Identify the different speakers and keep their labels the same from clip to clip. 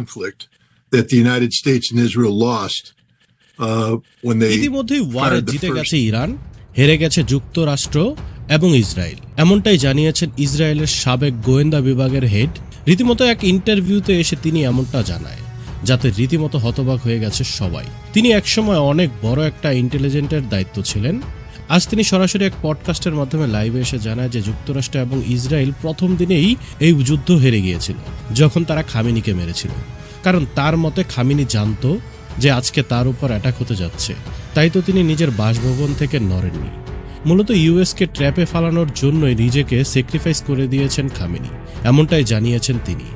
Speaker 1: conflict that the United States and Israel lost when they
Speaker 2: ইতিমধ্যেই ওয়ারে
Speaker 1: fired the
Speaker 2: জিতে
Speaker 1: first.
Speaker 2: গেছে Iran, হেরে গেছে যুক্তরাষ্ট্র এবং ইসরায়েল, এমনটাই জানিয়েছেন ইসরায়েলের সাবেক গোয়েন্দা বিভাগের হেড। রীতিমতো এক ইন্টারভিউতে এসে তিনি এমনটা জানায়, যাতে রীতিমতো হতবাক হয়ে গেছে সবাই। তিনি একসময় অনেক বড় একটা ইন্টেলিজেন্টের দায়িত্ব ছিলেন। আজ তিনি সরাসরি এক পডকাস্টের মাধ্যমে লাইভে এসে জানায় যে যুক্তরাষ্ট্র এবং ইসরায়েল প্রথম দিনেই এই যুদ্ধ হেরে গিয়েছিল যখন তারা খামেনিকে মেরেছিল, কারণ তার মতে খামেনি জানতো যে আজকে তার উপর অ্যাটাক হতে যাচ্ছে, তাই তো তিনি নিজের বাসভবন থেকে নড়েননি। মূলত ইউএসকে ট্র্যাপে ফালানোর জন্যই নিজেকে স্যাক্রিফাইস করে দিয়েছেন খামেনি, এমনটাই জানিয়েছেন তিনি,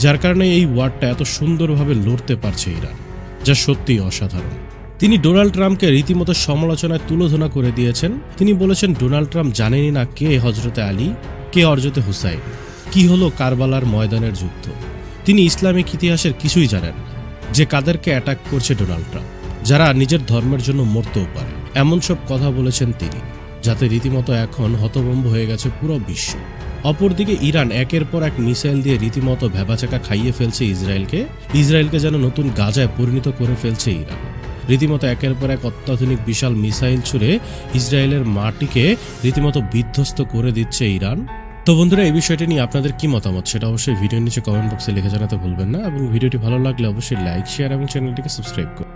Speaker 2: যার কারণে এই ওয়ারটা এত সুন্দরভাবে লড়তে পারছে ইরান, যা সত্যিই অসাধারণ। তিনি ডোনাল্ড ট্রাম্পকে রীতিমতো সমালোচনায় তুলোধনা করে দিয়েছেন। তিনি বলেছেন ডোনাল্ড ট্রাম্প জানেনই না কে হজরতে আলী, কে হজরতে হুসাইন, কি হলো কারবালার ময়দানের যুদ্ধ। তিনি ইসলামিক ইতিহাসের কিছুই জানেন না, যে কাদেরকে অ্যাটাক করছে ডোনাল্ড ট্রাম্প, যারা নিজের ধর্মের জন্য মরতেও পারে। এমন সব কথা বলেছেন তিনি, যাতে রীতিমতো এখন হতভম্ব হয়ে গেছে পুরো বিশ্ব। অপরদিকে ইরান একের পর এক মিসাইল দিয়ে রীতিমতো ভেবাচাকা খাইয়ে ফেলছে ইসরায়েলকে যেন নতুন গাজায় পরিণত করে ফেলছে ইরান। রীতিমতো একের পর এক অত্যাধুনিক বিশাল মিসাইল ছুড়ে ইসরায়েলের মাটিকে রীতিমতো বিধ্বস্ত করে দিচ্ছে ইরান। তো বন্ধুরা, এই বিষয়টি নিয়ে আপনাদের কি মতামত সেটা অবশ্যই ভিডিওর নিচে কমেন্ট বক্সে লিখে জানাতে ভুলবেন না, এবং ভিডিওটি ভালো লাগলে অবশ্যই লাইক, শেয়ার এবং চ্যানেলটিকে সাবস্ক্রাইব করুন।